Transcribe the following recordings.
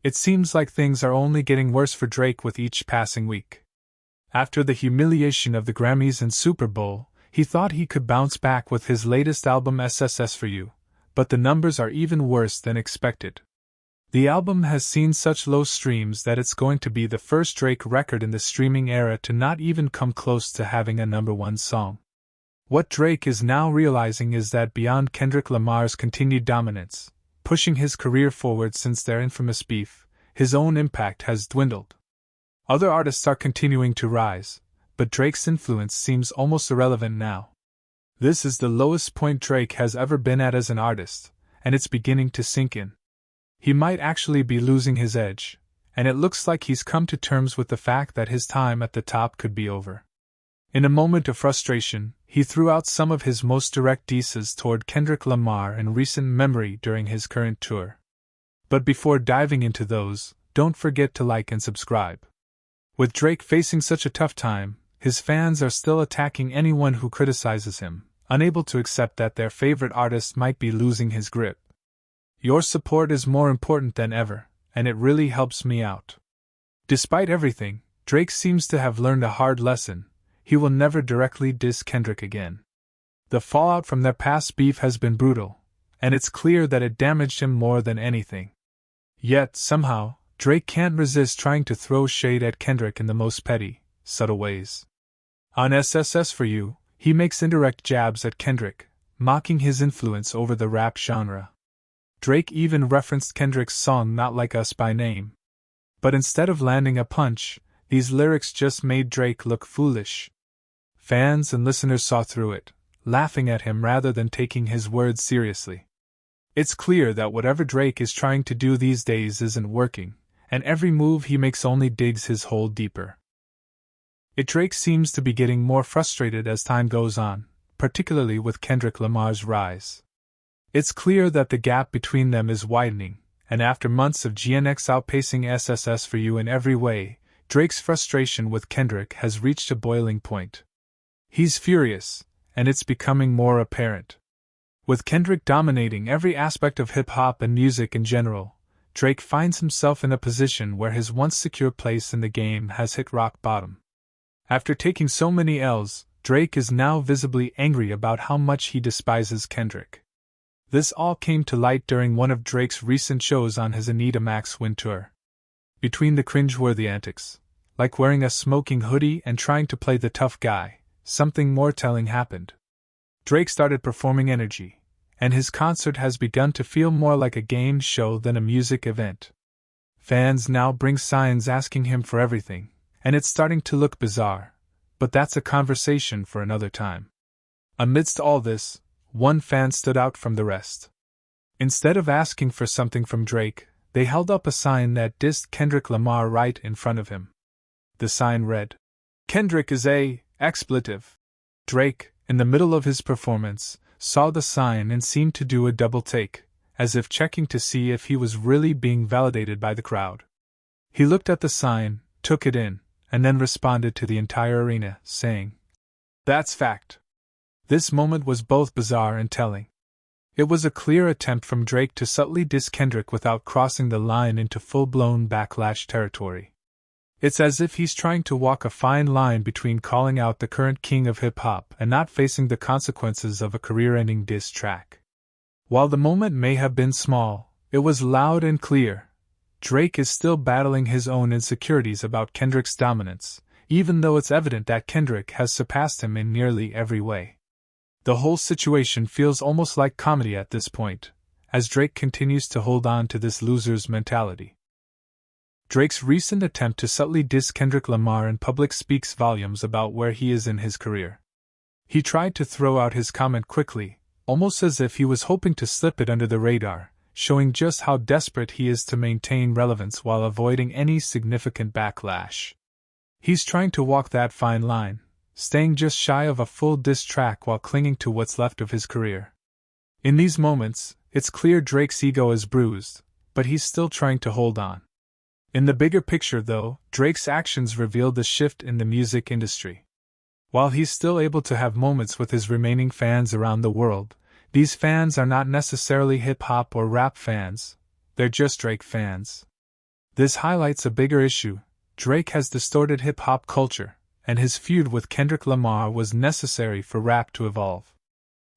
It seems like things are only getting worse for Drake with each passing week. After the humiliation of the Grammys and Super Bowl, he thought he could bounce back with his latest album SSS for You, but the numbers are even worse than expected. The album has seen such low streams that it's going to be the first Drake record in the streaming era to not even come close to having a #1 song. What Drake is now realizing is that beyond Kendrick Lamar's continued dominance, pushing his career forward since their infamous beef, his own impact has dwindled. Other artists are continuing to rise, but Drake's influence seems almost irrelevant now. This is the lowest point Drake has ever been at as an artist, and it's beginning to sink in. He might actually be losing his edge, and it looks like he's come to terms with the fact that his time at the top could be over. In a moment of frustration, he threw out some of his most direct disses toward Kendrick Lamar in recent memory during his current tour. But before diving into those, don't forget to like and subscribe. With Drake facing such a tough time, his fans are still attacking anyone who criticizes him, unable to accept that their favorite artist might be losing his grip. Your support is more important than ever, and it really helps me out. Despite everything, Drake seems to have learned a hard lesson. He will never directly diss Kendrick again. The fallout from their past beef has been brutal, and it's clear that it damaged him more than anything. Yet, somehow, Drake can't resist trying to throw shade at Kendrick in the most petty, subtle ways. On SSS for You, he makes indirect jabs at Kendrick, mocking his influence over the rap genre. Drake even referenced Kendrick's song Not Like Us by name. But instead of landing a punch, these lyrics just made Drake look foolish. Fans and listeners saw through it, laughing at him rather than taking his words seriously. It's clear that whatever Drake is trying to do these days isn't working, and every move he makes only digs his hole deeper. Drake seems to be getting more frustrated as time goes on, particularly with Kendrick Lamar's rise. It's clear that the gap between them is widening, and after months of GNX outpacing SSS for You in every way, Drake's frustration with Kendrick has reached a boiling point. He's furious, and it's becoming more apparent. With Kendrick dominating every aspect of hip-hop and music in general, Drake finds himself in a position where his once secure place in the game has hit rock bottom. After taking so many L's, Drake is now visibly angry about how much he despises Kendrick. This all came to light during one of Drake's recent shows on his Anita Max Win tour. Between the cringeworthy antics, like wearing a smoking hoodie and trying to play the tough guy, something more telling happened. Drake started performing Energy, and his concert has begun to feel more like a game show than a music event. Fans now bring signs asking him for everything, and it's starting to look bizarre, but that's a conversation for another time. Amidst all this, one fan stood out from the rest. Instead of asking for something from Drake, they held up a sign that dissed Kendrick Lamar right in front of him. The sign read, "Kendrick is a expletive." Drake, in the middle of his performance, saw the sign and seemed to do a double take, as if checking to see if he was really being validated by the crowd. He looked at the sign, took it in, and then responded to the entire arena, saying, "That's fact." This moment was both bizarre and telling. It was a clear attempt from Drake to subtly diss Kendrick without crossing the line into full-blown backlash territory. It's as if he's trying to walk a fine line between calling out the current king of hip-hop and not facing the consequences of a career-ending diss track. While the moment may have been small, it was loud and clear. Drake is still battling his own insecurities about Kendrick's dominance, even though it's evident that Kendrick has surpassed him in nearly every way. The whole situation feels almost like comedy at this point, as Drake continues to hold on to this loser's mentality. Drake's recent attempt to subtly diss Kendrick Lamar in public speaks volumes about where he is in his career. He tried to throw out his comment quickly, almost as if he was hoping to slip it under the radar, showing just how desperate he is to maintain relevance while avoiding any significant backlash. He's trying to walk that fine line, staying just shy of a full diss track while clinging to what's left of his career. In these moments, it's clear Drake's ego is bruised, but he's still trying to hold on. In the bigger picture, though, Drake's actions reveal the shift in the music industry. While he's still able to have moments with his remaining fans around the world, these fans are not necessarily hip-hop or rap fans, they're just Drake fans. This highlights a bigger issue. Drake has distorted hip-hop culture, and his feud with Kendrick Lamar was necessary for rap to evolve.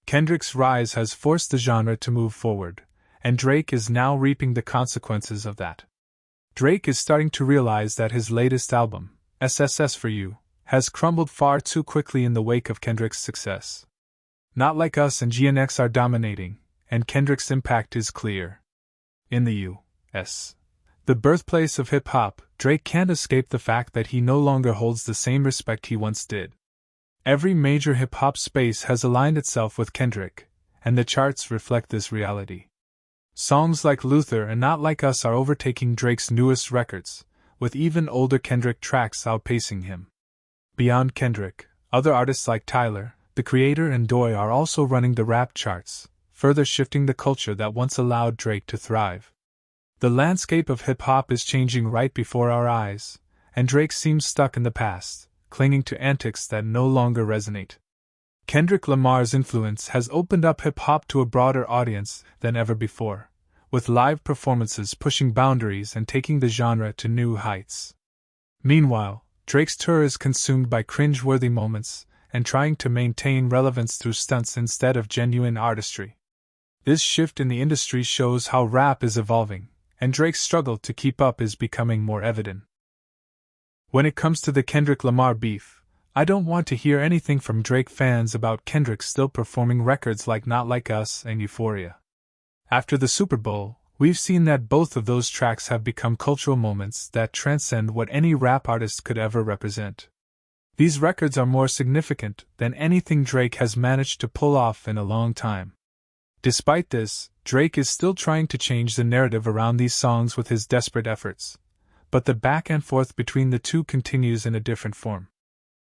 Kendrick's rise has forced the genre to move forward, and Drake is now reaping the consequences of that. Drake is starting to realize that his latest album, SSS for You, has crumbled far too quickly in the wake of Kendrick's success. Not Like Us and GNX are dominating, and Kendrick's impact is clear. In the U.S., the birthplace of hip-hop, Drake can't escape the fact that he no longer holds the same respect he once did. Every major hip-hop space has aligned itself with Kendrick, and the charts reflect this reality. Songs like Luther and Not Like Us are overtaking Drake's newest records, with even older Kendrick tracks outpacing him. Beyond Kendrick, other artists like Tyler, The Creator and Doy are also running the rap charts, further shifting the culture that once allowed Drake to thrive. The landscape of hip-hop is changing right before our eyes, and Drake seems stuck in the past, clinging to antics that no longer resonate. Kendrick Lamar's influence has opened up hip-hop to a broader audience than ever before, with live performances pushing boundaries and taking the genre to new heights. Meanwhile, Drake's tour is consumed by cringe-worthy moments and trying to maintain relevance through stunts instead of genuine artistry. This shift in the industry shows how rap is evolving, and Drake's struggle to keep up is becoming more evident. When it comes to the Kendrick Lamar beef, I don't want to hear anything from Drake fans about Kendrick still performing records like Not Like Us and Euphoria. After the Super Bowl, we've seen that both of those tracks have become cultural moments that transcend what any rap artist could ever represent. These records are more significant than anything Drake has managed to pull off in a long time. Despite this, Drake is still trying to change the narrative around these songs with his desperate efforts, but the back and forth between the two continues in a different form.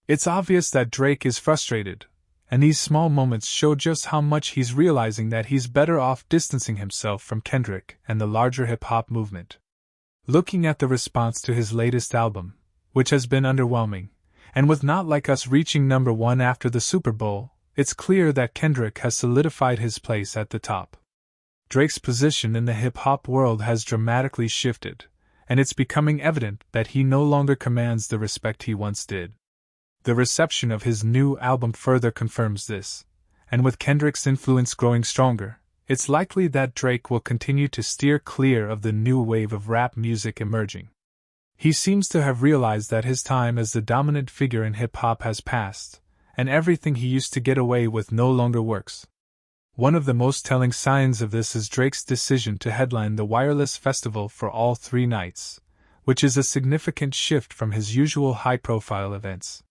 It's obvious that Drake is frustrated, and these small moments show just how much he's realizing that he's better off distancing himself from Kendrick and the larger hip-hop movement. Looking at the response to his latest album, which has been underwhelming, and with Not Like Us reaching number 1 after the Super Bowl, it's clear that Kendrick has solidified his place at the top. Drake's position in the hip-hop world has dramatically shifted, and it's becoming evident that he no longer commands the respect he once did. The reception of his new album further confirms this, and with Kendrick's influence growing stronger, it's likely that Drake will continue to steer clear of the new wave of rap music emerging. He seems to have realized that his time as the dominant figure in hip-hop has passed, and everything he used to get away with no longer works. One of the most telling signs of this is Drake's decision to headline the Wireless Festival for all 3 nights, which is a significant shift from his usual high-profile events.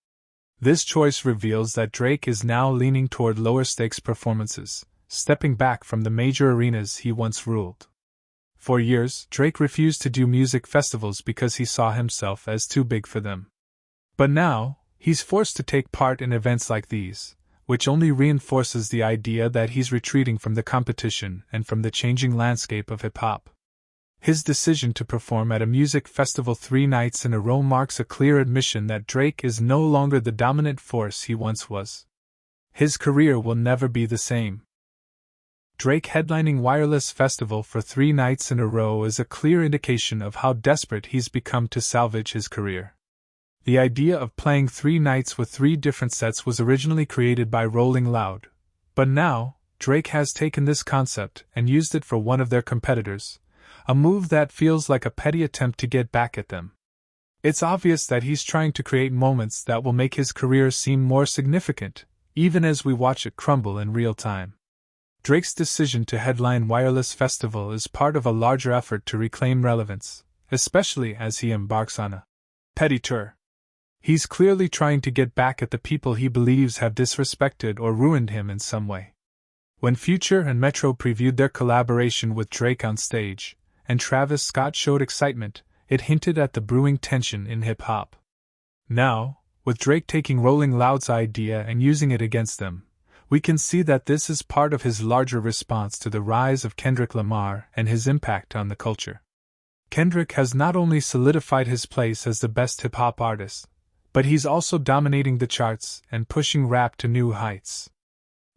This choice reveals that Drake is now leaning toward lower-stakes performances, stepping back from the major arenas he once ruled. For years, Drake refused to do music festivals because he saw himself as too big for them. But now, he's forced to take part in events like these, which only reinforces the idea that he's retreating from the competition and from the changing landscape of hip-hop. His decision to perform at a music festival 3 nights in a row marks a clear admission that Drake is no longer the dominant force he once was. His career will never be the same. Drake headlining Wireless Festival for 3 nights in a row is a clear indication of how desperate he's become to salvage his career. The idea of playing 3 nights with 3 different sets was originally created by Rolling Loud, but now, Drake has taken this concept and used it for one of their competitors, a move that feels like a petty attempt to get back at them. It's obvious that he's trying to create moments that will make his career seem more significant, even as we watch it crumble in real time. Drake's decision to headline Wireless Festival is part of a larger effort to reclaim relevance, especially as he embarks on a petty tour. He's clearly trying to get back at the people he believes have disrespected or ruined him in some way. When Future and Metro previewed their collaboration with Drake on stage, and Travis Scott showed excitement, it hinted at the brewing tension in hip-hop. Now, with Drake taking Rolling Loud's idea and using it against them, we can see that this is part of his larger response to the rise of Kendrick Lamar and his impact on the culture. Kendrick has not only solidified his place as the best hip-hop artist, but he's also dominating the charts and pushing rap to new heights.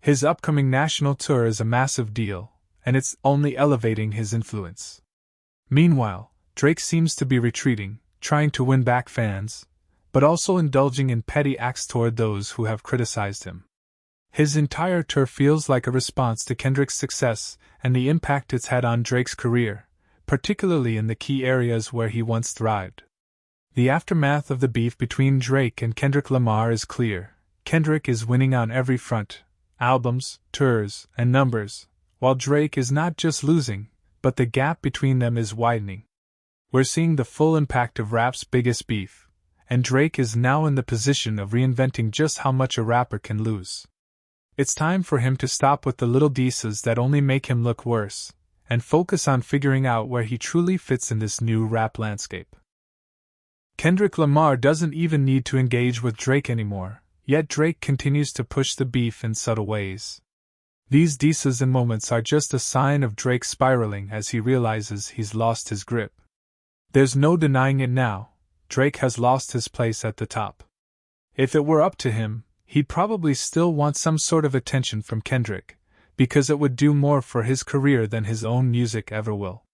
His upcoming national tour is a massive deal, and it's only elevating his influence. Meanwhile, Drake seems to be retreating, trying to win back fans, but also indulging in petty acts toward those who have criticized him. His entire tour feels like a response to Kendrick's success and the impact it's had on Drake's career, particularly in the key areas where he once thrived. The aftermath of the beef between Drake and Kendrick Lamar is clear. Kendrick is winning on every front: albums, tours, and numbers, while Drake is not just losing, but the gap between them is widening. We're seeing the full impact of rap's biggest beef, and Drake is now in the position of reinventing just how much a rapper can lose. It's time for him to stop with the little disses that only make him look worse, and focus on figuring out where he truly fits in this new rap landscape. Kendrick Lamar doesn't even need to engage with Drake anymore, yet Drake continues to push the beef in subtle ways. These disses and moments are just a sign of Drake spiraling as he realizes he's lost his grip. There's no denying it now, Drake has lost his place at the top. If it were up to him, he'd probably still want some sort of attention from Kendrick, because it would do more for his career than his own music ever will.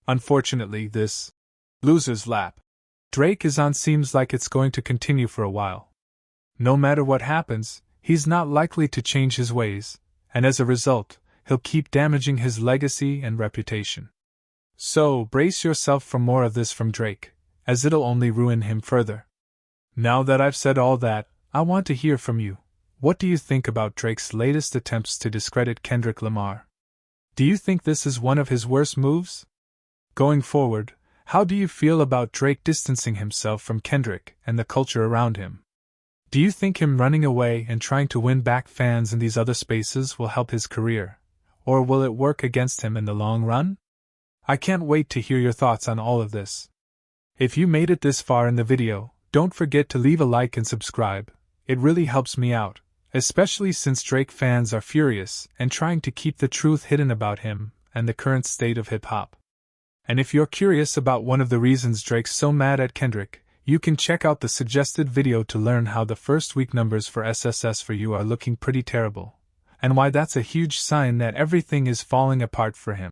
Unfortunately, this loser's lap Drake is on seems like it's going to continue for a while. No matter what happens, he's not likely to change his ways, and as a result, he'll keep damaging his legacy and reputation. So, brace yourself for more of this from Drake, as it'll only ruin him further. Now that I've said all that, I want to hear from you. What do you think about Drake's latest attempts to discredit Kendrick Lamar? Do you think this is one of his worst moves? Going forward, how do you feel about Drake distancing himself from Kendrick and the culture around him? Do you think him running away and trying to win back fans in these other spaces will help his career, or will it work against him in the long run? I can't wait to hear your thoughts on all of this. If you made it this far in the video, don't forget to leave a like and subscribe. It really helps me out, especially since Drake fans are furious and trying to keep the truth hidden about him and the current state of hip-hop. And if you're curious about one of the reasons Drake's so mad at Kendrick, you can check out the suggested video to learn how the first week numbers for SSS for you are looking pretty terrible, and why that's a huge sign that everything is falling apart for him.